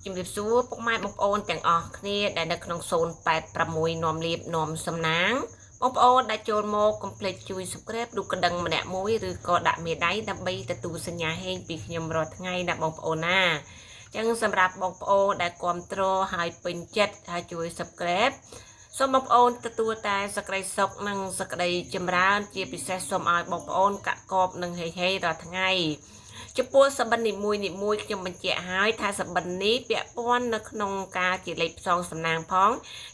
ជំរាបសួរពុកម៉ែបងប្អូនទាំងអស់គ្នាដែលនៅក្នុង086នាំលៀបនាំសំណាងបងប្អូនដែលចូលមកកុំភ្លេចជួយ Subscribe ឬក៏ដឹងម្នាក់មួយឬក៏ដាក់មេដៃដើម្បីទទួលសញ្ញាហេងពីខ្ញុំរាល់ថ្ងៃណាបងប្អូនណាអញ្ចឹងសម្រាប់បងប្អូនដែលគាំទ្រហើយពេញចិត្តហើយជួយ Subscribe សូមបងប្អូនទទួលតែសេចក្តីសុខនិងសេចក្តីចម្រើនជាពិសេសសូមឲ្យបងប្អូនកាក់កបនិងហេហេរាល់ថ្ងៃចំពោះសបិននីមួយខ្ញុំបញ្ជាក់ឲ្យថាសបិននេះពាក់ព័ន្ធនៅក្នុងការជាលេខផ្សងសំណាងផង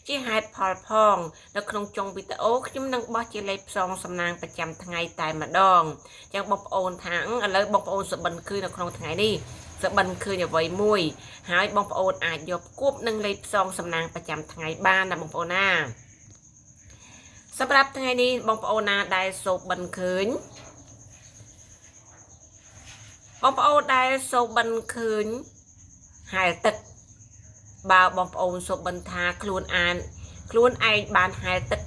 ជាហេតុផលផងនៅក្នុងចុងវីដេអូខ្ញុំនឹងបោះជាលេខផ្សងសំណាងប្រចាំថ្ងៃតែម្ដងអញ្ចឹងបងប្អូនថាឥឡូវបងប្អូនសបិនគឺនៅក្នុងថ្ងៃនេះសបិនឃើញអ្វីមួយហើយបងប្អូនអាចយកគួបនឹងលេខផ្សងសំណាងប្រចាំថ្ងៃបានណាបងប្អូនណាសម្រាប់ថ្ងៃនេះបងប្អូនណាដែលសូបិនឃើញបងប្អូនដែលសូបិនឃើញហែលទឹកបើបងប្អូនសូបិនថាខ្លួនឯងបានហែលទឹក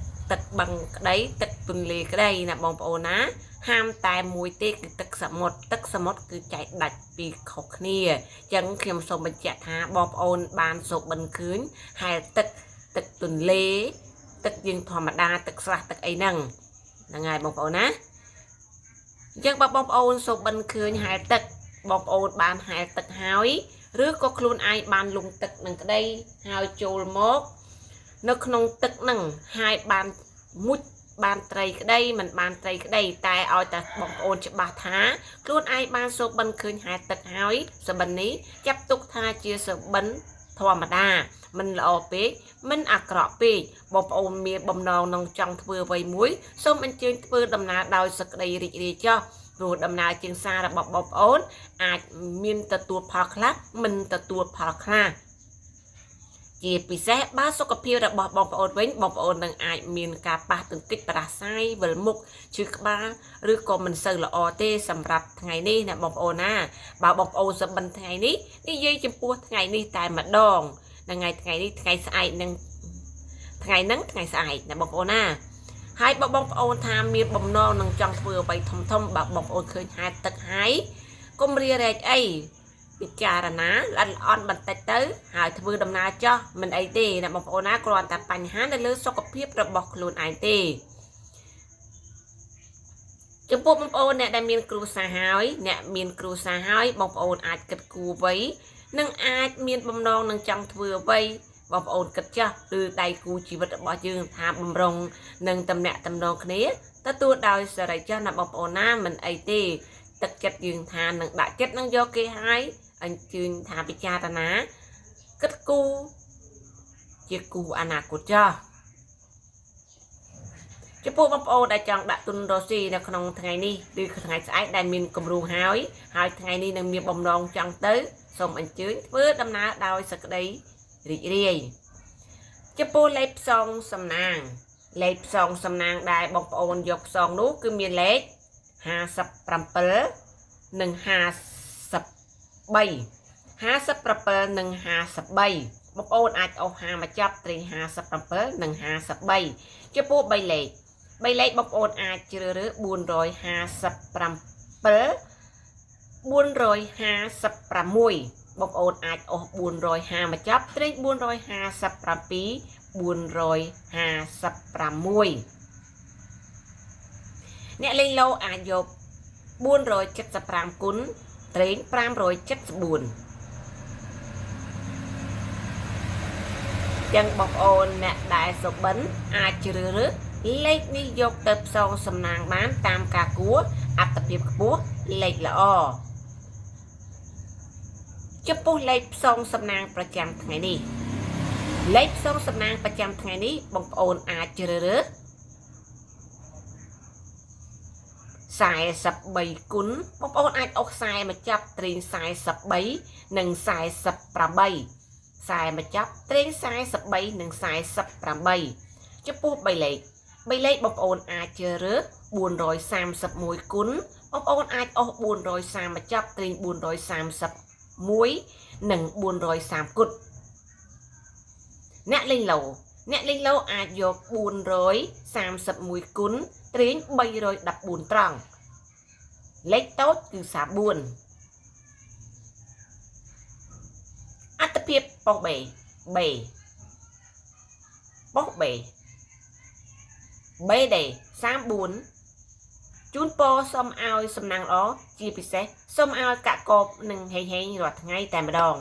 បឹងក្តីទឹកទន្លេក្តីណាបងប្អូនណាហាមតែមួយទេគឺទឹកសមុទ្រគឺចែកដាច់ពីខុសគ្នាអញ្ចឹងខ្ញុំសូមបញ្ជាក់ថាបងប្អូនបានសូបិនឃើញហែលទឹកទន្លេទឹកយើងធម្មតាទឹកស្រះទឹកអីហ្នឹងហើយបងប្អូនណាអញ្ចឹងបើបងប្អូនសូបិនឃើញហែលទឹកបងប្អូនបានហែលទឹកហើយឬក៏ខ្លួនឯងបានលងទឹកនឹងក្តីហើយចូលមកនៅក្នុងទឹកហ្នឹងហើយបានមុជបានត្រីក្តីមិនបានត្រីក្តីតែឲ្យតែបងប្អូនច្បាស់ថាខ្លួនឯងបានសូបិនឃើញហែលទឹកហើយសបិននេះចាប់ទុកថាជាសបិនធម្មតាមិនល្អពេកមិនអាក្រក់ពេកបងប្អូនមានបំណងនឹងចង់ធ្វើអ្វីមួយសូមអញ្ជើញធ្វើដំណើរដោយសេចក្តីរីករាយចុះព្រោះដំណើរជាងសាររបស់បងប្អូនអាចមានទទួលផលខ្លះមិនទទួលផលខ្លះជាពិសេសបើសុខភាពរបស់បងប្អូនវិញបងប្អូននឹងអាចមានការប៉ះទង្គិចប្រដាសាយវិលមុខឈឺក្បាលឬក៏មិនសូវល្អទេសម្រាប់ថ្ងៃនេះណាបងប្អូនណាបើបងប្អូនសបិនថ្ងៃនេះនិយាយចំពោះថ្ងៃនេះតែម្ដងថ្ងៃនេះថ្ងៃស្អែកនឹងថ្ងៃស្អែកណាបងប្អូនណាហើយបើបងប្អូនថាមានបំណងនឹងចង់ធ្វើអ្វីធំបើបងប្អូនឃើញហែលទឹកហើយកុំរារែកអីពិចារណាល្អិតល្អន់បន្តិចទៅហើយធ្វើដំណើរចោះមិនអីទេណាបងប្អូនណាគ្រាន់តែបញ្ហានៅលើសុខភាពរបស់ខ្លួនឯងទេចំពោះបងប្អូនអ្នកដែលមានគ្រួសារហើយបងប្អូនអាចគិតគូរអ្វីនិងអាចមានបំណងនឹងចង់ធ្វើអ្វីបងប្អូនគិតចាស់ឬដៃគូជីវិតរបស់យើងថាបំរុងនឹងតំណាក់តំណងគ្នាទទួលដោយសេរីចាស់ណាបងប្អូនណាមិនអីទេទឹកចិត្តយើងថានឹងដាក់ចិត្តនឹងយកគេហើយអញ្ជើញថាពិចារណាគិតគូរជាគូអនាគតចាស់ចំពោះបងប្អូនដែលចង់ដាក់ទុនរស់ស៊ីនៅក្នុងថ្ងៃនេះឬថ្ងៃស្អែកដែលមានគម្រោងហើយថ្ងៃនេះនឹងមានបំណងចង់ទៅសូមអញ្ជើញធ្វើដំណើរដោយសេចក្តីរីករាយចំពោះលេខផ្សងសំណាងដែលបងប្អូនយកផ្សងនោះគឺមានលេខ57និង53និង53បងប្អូនអាចអុស5មកចាប់ត្រេង57និង53ចំពោះ3លេខបងប្អូនអាចជ្រើសរើស457 456បងប្អូនអាចអុស450មកចាប់ត្រេង457 456អ្នកលេងឡូអាចយក475គុណត្រេង574ចឹងបងប្អូនអ្នកដែលសុបិនអាចជ្រើសរើសលេខនេះយកទៅផ្សងសំណាងបានតាមការគួរអត្ថភាពខ្ពស់លេខល្អចំពោះលេខផ្សងសំណាងប្រចាំថ្ងៃនេះបងប្អូនអាចជ្រើសរើស43គុណបងប្អូនអាចអុស40មកចាប់ត្រេង43និង48មកចាប់ត្រេង43និង48ចំពោះ3លេខបងប្អូនអាចជ្រើសរើស431គុណបងប្អូនអាចអុស430មកចាប់ត្រេង431និង430គុណអ្នកលេងឡូអាចយក431គុណត្រេង314ត្រង់លេខតូចគឺ44អត្ថ เพียบปอกเบเบปอกเบเบเด34จูนโปส้มเอาสำนังอ๋อจีพิเศษส้มเอากะกบหนึ่งเฮงๆรอดไงแต่มาดอง